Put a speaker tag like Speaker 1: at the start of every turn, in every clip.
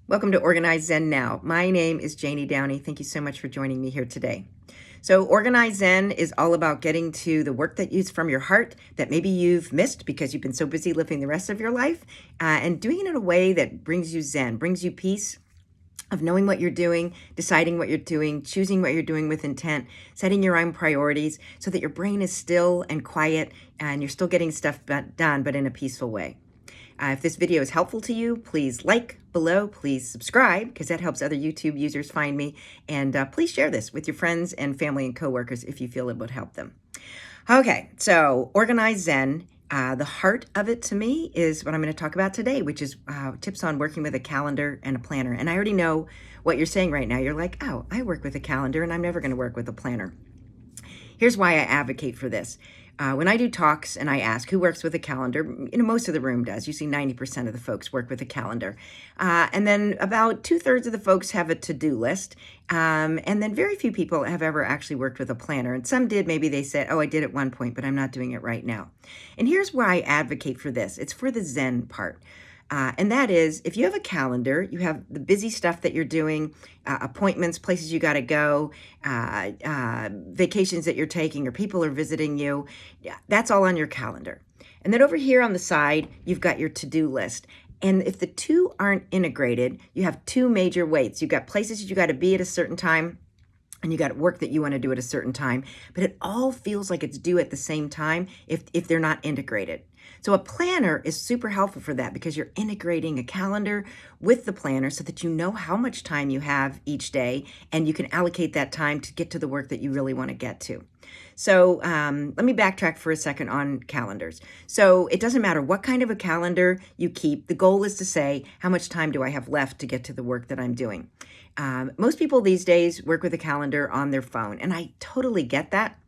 Speaker 1: Welcome to Organize Zen Now. My name is Janie Downey. Thank you so much for joining me here today. So Organize Zen is all about getting to the work that is from your heart that maybe you've missed because you've been so busy living the rest of your life, and doing it in a way that brings you Zen, brings you peace of knowing what you're doing, deciding what you're doing, choosing what you're doing with intent, setting your own priorities so that your brain is still and quiet and you're still getting stuff done, but in a peaceful way. If this video is helpful to you, please like below, please subscribe, because that helps other YouTube users find me, and please share this with your friends and family and coworkers if you feel it would help them. Okay, so Organize Zen, the heart of it to me is what I'm going to talk about today, which is tips on working with a calendar and a planner. And I already know what you're saying right now. You're like, oh, I work with a calendar and I'm never going to work with a planner. Here's why I advocate for this. When I do talks and I ask who works with a calendar, most of the room does. Usually 90% of the folks work with a calendar. And then about 2/3 of the folks have a to-do list. And then very few people have ever actually worked with a planner. And some did, maybe they said, oh, I did at one point, but I'm not doing it right now. And here's why I advocate for this. It's for the Zen part. And that is, if you have a calendar, you have the busy stuff that you're doing, appointments, places you got to go, vacations that you're taking, or people are visiting you. That's all on your calendar. And then over here on the side, you've got your to-do list. And if the two aren't integrated, you have two major weights. You've got places you got to be at a certain time, and you got work that you want to do at a certain time, but it all feels like it's due at the same time if they're not integrated. So a planner is super helpful for that because you're integrating a calendar with the planner so that you know how much time you have each day and you can allocate that time to get to the work that you really want to get to. So let me backtrack for a second on calendars. So it doesn't matter what kind of a calendar you keep. The goal is to say, how much time do I have left to get to the work that I'm doing? Most people these days work with a calendar on their phone, and I totally get that.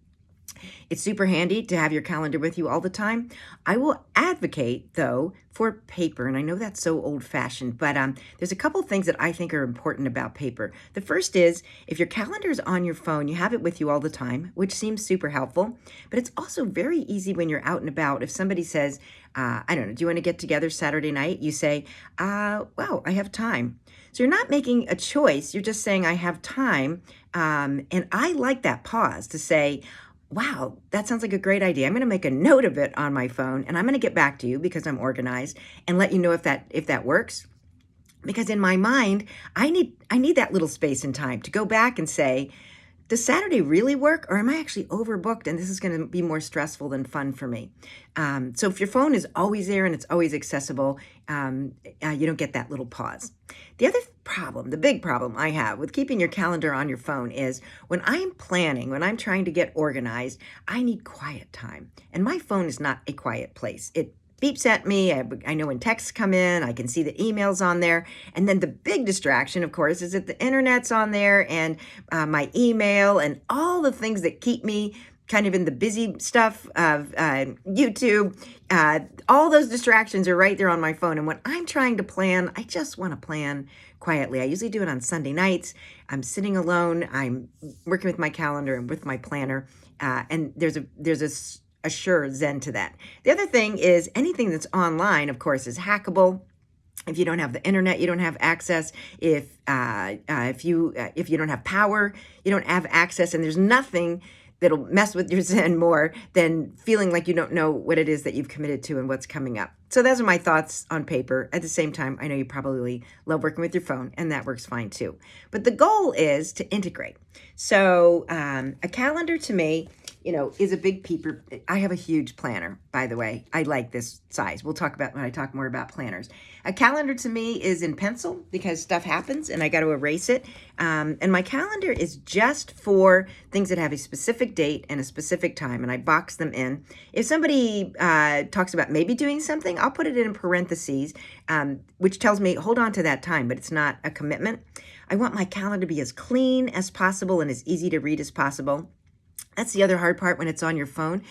Speaker 1: It's super handy to have your calendar with you all the time. I will advocate, though, for paper. And I know that's so old-fashioned, but there's a couple things that I think are important about paper. The first is, if your calendar is on your phone, you have it with you all the time, which seems super helpful. But it's also very easy when you're out and about. If somebody says, I don't know, do you want to get together Saturday night? You say, well, I have time. So you're not making a choice. You're just saying, I have time. And I like that pause to say, wow, that sounds like a great idea. I'm going to make a note of it on my phone, and I'm going to get back to you because I'm organized and let you know if that works. Because in my mind, I need that little space and time to go back and say, does Saturday really work, or am I actually overbooked and this is going to be more stressful than fun for me? So if your phone is always there and it's always accessible, you don't get that little pause. The other problem, the big problem I have with keeping your calendar on your phone is when I'm planning, when I'm trying to get organized, I need quiet time. And my phone is not a quiet place. It beeps at me. I know when texts come in, I can see the emails on there. And then the big distraction, of course, is that the internet's on there and my email and all the things that keep me kind of in the busy stuff of YouTube. All those distractions are right there on my phone. And when I'm trying to plan, I just want to plan quietly. I usually do it on Sunday nights. I'm sitting alone. I'm working with my calendar and with my planner. And there's a sure Zen to that. The other thing is anything that's online, of course, is hackable. If you don't have the internet, you don't have access. If you don't have power, you don't have access. And there's nothing that'll mess with your Zen more than feeling like you don't know what it is that you've committed to and what's coming up. So those are my thoughts on paper. At the same time, I know you probably love working with your phone, and that works fine too. But the goal is to integrate. So a calendar to me, is a big peeper. I have a huge planner, by the way. I like this size. We'll talk about when I talk more about planners. A calendar to me is in pencil because stuff happens and I got to erase it. And my calendar is just for things that have a specific date and a specific time, and I box them in. If somebody talks about maybe doing something, I'll put it in parentheses, which tells me hold on to that time, but it's not a commitment. I want my calendar to be as clean as possible and as easy to read as possible. That's the other hard part when it's on your phone.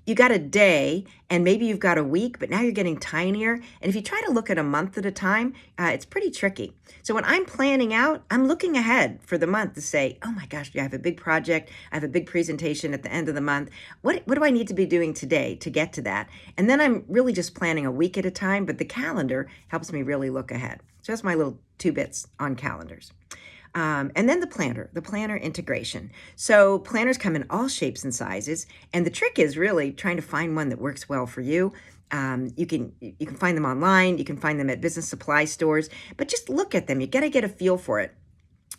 Speaker 1: you got a day and maybe you've got a week, but now you're getting tinier. And if you try to look at a month at a time, it's pretty tricky. So when I'm planning out, I'm looking ahead for the month to say, oh my gosh, I have a big project. I have a big presentation at the end of the month. What do I need to be doing today to get to that? And then I'm really just planning a week at a time, but the calendar helps me really look ahead. So that's my little 2 bits on calendars. And then the planner integration. So planners come in all shapes and sizes, and the trick is really trying to find one that works well for you. You can find them online, you can find them at business supply stores, but just look at them. You got to get a feel for it.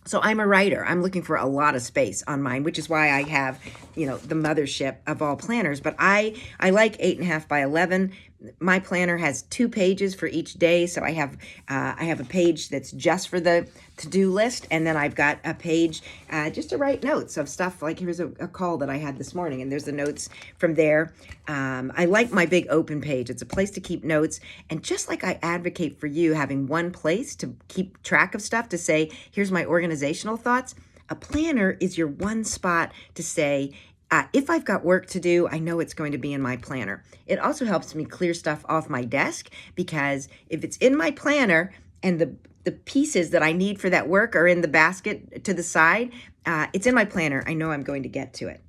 Speaker 1: So I'm a writer. I'm looking for a lot of space on mine, which is why I have, the mothership of all planners. But I like 8.5 by 11. My planner has 2 pages for each day. So I have a page that's just for the to-do list, and then I've got a page just to write notes of stuff. Like here's a call that I had this morning, and there's the notes from there. I like my big open page. It's a place to keep notes, and just like I advocate for you having one place to keep track of stuff, to say here's my organizational thoughts, a planner is your one spot to say, if I've got work to do, I know it's going to be in my planner. It also helps me clear stuff off my desk, because if it's in my planner and the pieces that I need for that work are in the basket to the side, it's in my planner, I know I'm going to get to it.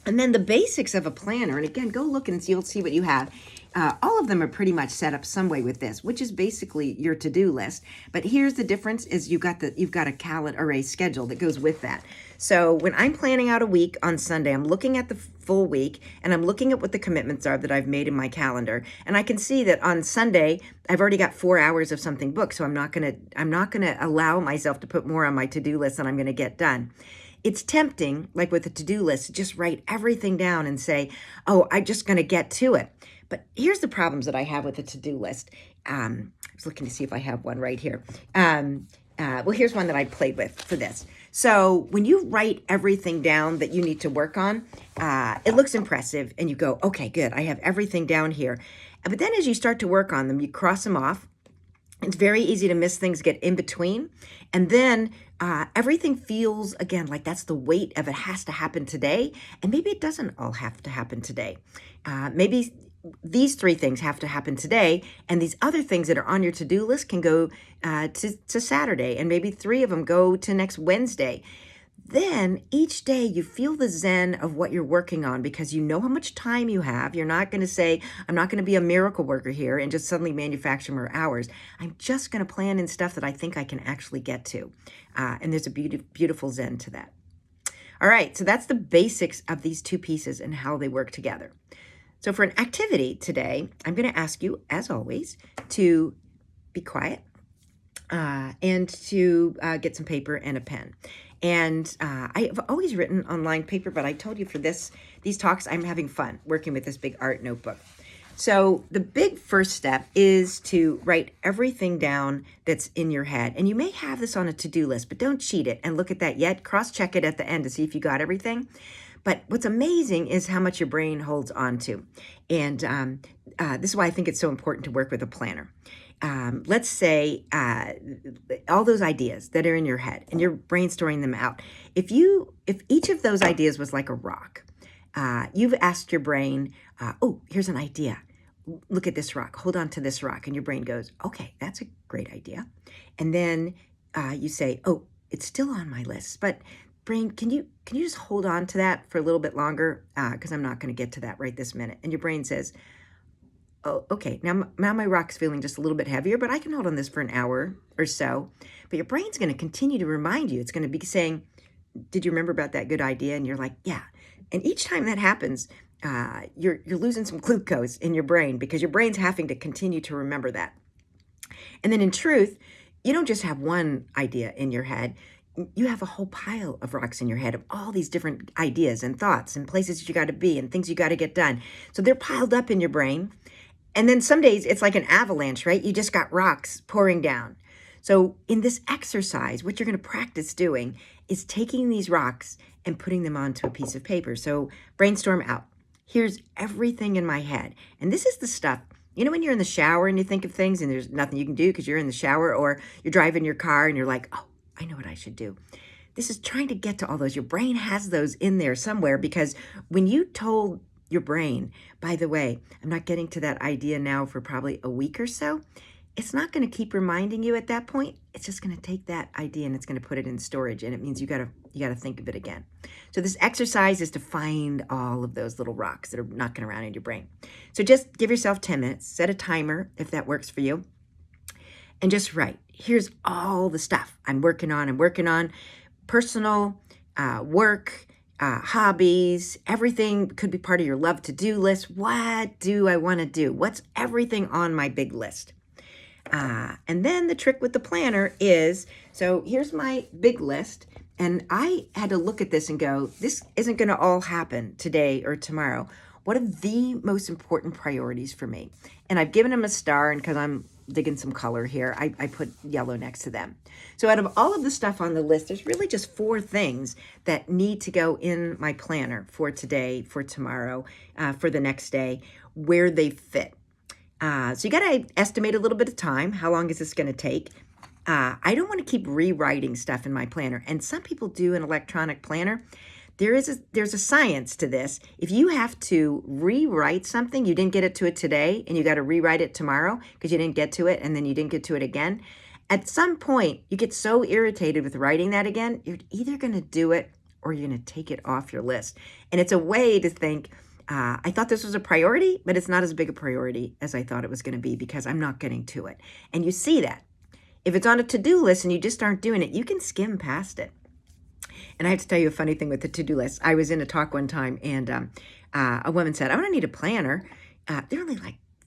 Speaker 1: And then the basics of a planner, and again, go look and you'll see what you have. All of them are pretty much set up some way with this, which is basically your to-do list. But here's the difference: is you've got a calendar or a schedule that goes with that. So when I'm planning out a week on Sunday, I'm looking at the full week and I'm looking at what the commitments are that I've made in my calendar. And I can see that on Sunday, I've already got 4 hours of something booked. So I'm not gonna allow myself to put more on my to-do list than I'm gonna get done. It's tempting, like with a to-do list, to just write everything down and say, oh, I'm just gonna get to it. But here's the problems that I have with a to-do list. I was looking to see if I have one right here. Well, here's one that I played with for this. So when you write everything down that you need to work on, it looks impressive and you go, okay, good, I have everything down here. But then as you start to work on them, you cross them off. It's very easy to miss things, get in between. And then everything feels, again, like that's the weight of it has to happen today. And maybe it doesn't all have to happen today. Maybe these 3 things have to happen today, and these other things that are on your to-do list can go to Saturday, and maybe 3 of them go to next Wednesday. Then each day you feel the zen of what you're working on, because you know how much time you have. You're not going to say, I'm not going to be a miracle worker here and just suddenly manufacture more hours. I'm just going to plan in stuff that I think I can actually get to. And there's a beautiful zen to that. All right, so that's the basics of these 2 pieces and how they work together. So for an activity today, I'm going to ask you, as always, to be quiet and to get some paper and a pen. And I've always written on lined paper, but I told you for these talks, I'm having fun working with this big art notebook. So the big first step is to write everything down that's in your head. And you may have this on a to-do list, but don't cheat it and look at that yet. Cross-check it at the end to see if you got everything. But what's amazing is how much your brain holds on to. And this is why I think it's so important to work with a planner. Let's say all those ideas that are in your head and you're brainstorming them out. If each of those ideas was like a rock, you've asked your brain, oh, here's an idea. Look at this rock. Hold on to this rock. And your brain goes, okay, that's a great idea. And then you say, oh, it's still on my list, but brain, can you just hold on to that for a little bit longer? Because I'm not going to get to that right this minute. And your brain says, oh, okay, now my rock's feeling just a little bit heavier, but I can hold on this for an hour or so. But your brain's going to continue to remind you. It's going to be saying, did you remember about that good idea? And you're like, yeah. And each time that happens, you're losing some glucose in your brain, because your brain's having to continue to remember that. And then in truth, you don't just have one idea in your head. You have a whole pile of rocks in your head of all these different ideas and thoughts and places you got to be and things you got to get done. So they're piled up in your brain. And then some days it's like an avalanche, right? You just got rocks pouring down. So in this exercise, what you're going to practice doing is taking these rocks and putting them onto a piece of paper. So brainstorm out. Here's everything in my head. And this is the stuff, when you're in the shower and you think of things and there's nothing you can do because you're in the shower, or you're driving your car and you're like, oh, I know what I should do. This is trying to get to all those. Your brain has those in there somewhere, because when you told your brain. By the way, I'm not getting to that idea now for probably a week or so. It's not going to keep reminding you at that point. It's just going to take that idea and it's going to put it in storage, and it means you got to think of it again. So this exercise is to find all of those little rocks that are knocking around in your brain. So just give yourself 10 minutes, set a timer if that works for you, and just write. Here's all the stuff I'm working on. I'm working on personal, work, hobbies, everything could be part of your love to-do list. What do I want to do? What's everything on my big list? And then the trick with the planner is, so here's my big list. And I had to look at this and go, this isn't going to all happen today or tomorrow. What are the most important priorities for me? And I've given them a star, and because I'm digging some color here, I put yellow next to them. So out of all of the stuff on the list, there's really just 4 things that need to go in my planner for today, for tomorrow, for the next day, where they fit. So you got to estimate a little bit of time. How long is this going to take? I don't want to keep rewriting stuff in my planner. And some people do an electronic planner. There's a science to this. If you have to rewrite something, you didn't get it to it today, and you got to rewrite it tomorrow because you didn't get to it, and then you didn't get to it again. At some point, you get so irritated with writing that again, you're either going to do it or you're going to take it off your list. And it's a way to think, I thought this was a priority, but it's not as big a priority as I thought it was going to be because I'm not getting to it. And you see that. If it's on a to-do list and you just aren't doing it, you can skim past it. And I have to tell you a funny thing with the to-do list. I was in a talk one time, and a woman said, I don't need a planner. They're only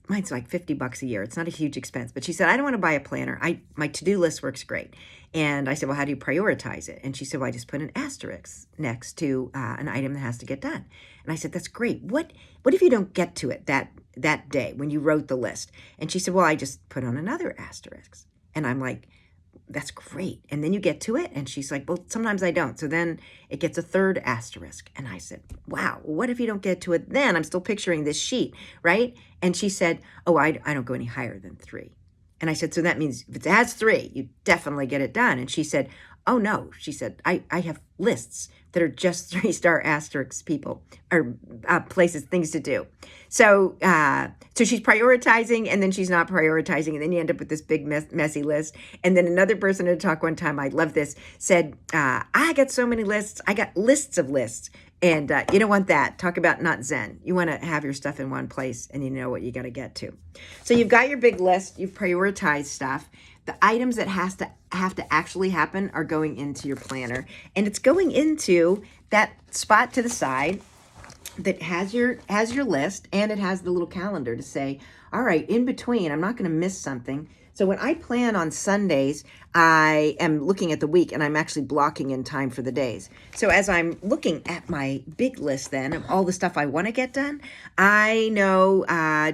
Speaker 1: mine's like $50 a year. It's not a huge expense. But she said, I don't want to buy a planner. My to-do list works great. And I said, well, how do you prioritize it? And she said, well, I just put an asterisk next to an item that has to get done. And I said, that's great. What if you don't get to it that day when you wrote the list? And she said, well, I just put on another asterisk. And I'm like, that's great. And then you get to it. And she's like, well, sometimes I don't. So then it gets a third asterisk. And I said, wow, what if you don't get to it then? I'm still picturing this sheet, right? And she said, oh, I don't go any higher than 3. And I said, so that means if it has 3, you definitely get it done. And she said, oh, no. She said, I have lists that are just 3-star asterisks people or places, things to do. So she's prioritizing, and then she's not prioritizing, and then you end up with this big messy list. And then another person at a talk one time, I love this, said, I got so many lists. I got lists of lists. And you don't want that. Talk about not Zen. You want to have your stuff in one place, and you know what you got to get to. So you've got your big list. You've prioritized stuff. The items that have to actually happen are going into your planner, and it's going into that spot to the side that has your list, and it has the little calendar to say, all right, in between, I'm not going to miss something. So when I plan on Sundays, I am looking at the week, and I'm actually blocking in time for the days. So as I'm looking at my big list then of all the stuff I want to get done, I know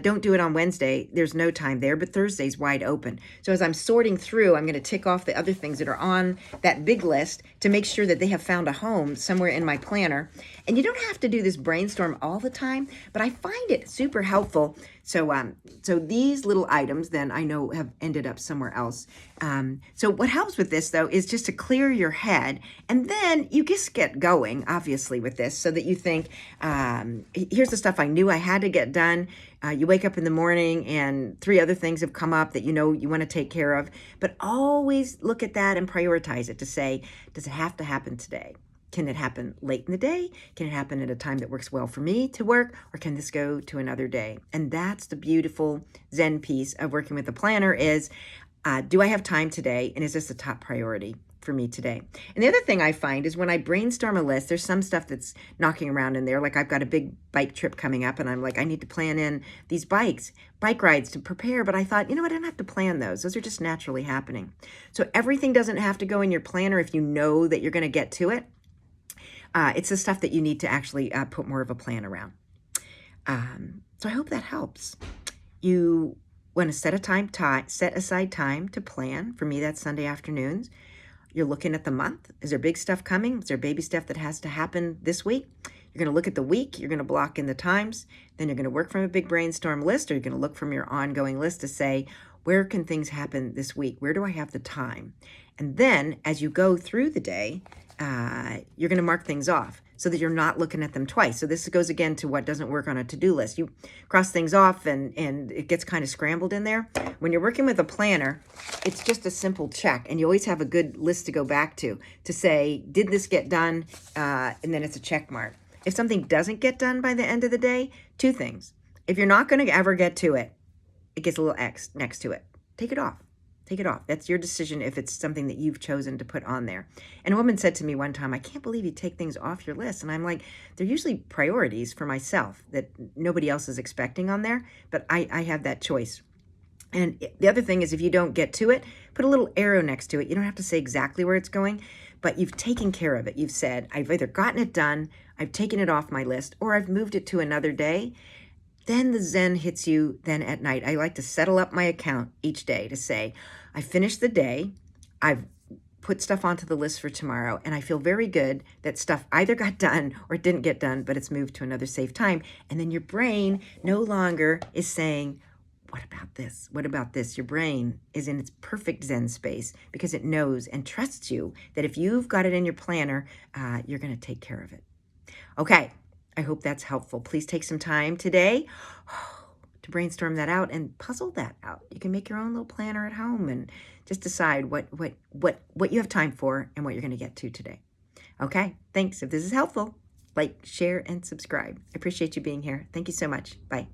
Speaker 1: don't do it on Wednesday. There's no time there, but Thursday's wide open. So as I'm sorting through, I'm going to tick off the other things that are on that big list to make sure that they have found a home somewhere in my planner. And you don't have to do this brainstorm all the time, but I find it super helpful. So these little items then I know have ended up somewhere else. So what helps with this though is just to clear your head, and then you just get going obviously with this so that you think, here's the stuff I knew I had to get done. You wake up in the morning and 3 other things have come up that you know you want to take care of, but always look at that and prioritize it to say, does it have to happen today? Can it happen late in the day? Can it happen at a time that works well for me to work? Or can this go to another day? And that's the beautiful Zen piece of working with a planner is, do I have time today? And is this a top priority for me today? And the other thing I find is when I brainstorm a list, there's some stuff that's knocking around in there. Like I've got a big bike trip coming up and I'm like, I need to plan in these bike rides to prepare. But I thought, you know what? I don't have to plan those. Those are just naturally happening. So everything doesn't have to go in your planner if you know that you're going to get to it. It's the stuff that you need to actually put more of a plan around. So I hope that helps. You want to set aside time to plan. For me, that's Sunday afternoons. You're looking at the month. Is there big stuff coming? Is there baby stuff that has to happen this week? You're going to look at the week. You're going to block in the times. Then you're going to work from a big brainstorm list, or you're going to look from your ongoing list to say, where can things happen this week? Where do I have the time? And then as you go through the day, you're going to mark things off. so that you're not looking at them twice. So this goes again to what doesn't work on a to-do list. You cross things off and it gets kind of scrambled in there. When you're working with a planner, it's just a simple check, and you always have a good list to go back to say, did this get done? And then it's a check mark. If something doesn't get done by the end of the day, two things. If you're not going to ever get to it, it gets a little X next to it. Take it off. Take it off. That's your decision if it's something that you've chosen to put on there. And a woman said to me one time, I can't believe you take things off your list. And I'm like, they're usually priorities for myself that nobody else is expecting on there, but I have that choice. And the other thing is, if you don't get to it, put a little arrow next to it. You don't have to say exactly where it's going, but you've taken care of it. You've said, I've either gotten it done, I've taken it off my list, or I've moved it to another day. Then the Zen hits you then at night. I like to settle up my account each day to say, I finished the day, I've put stuff onto the list for tomorrow, and I feel very good that stuff either got done or didn't get done, but it's moved to another safe time. And then your brain no longer is saying, what about this? What about this? Your brain is in its perfect Zen space because it knows and trusts you that if you've got it in your planner, you're going to take care of it. Okay, I hope that's helpful. Please take some time today to brainstorm that out and puzzle that out. You can make your own little planner at home and just decide what you have time for and what you're going to get to today. Okay, thanks. If this is helpful, like, share, and subscribe. I appreciate you being here. Thank you so much. Bye.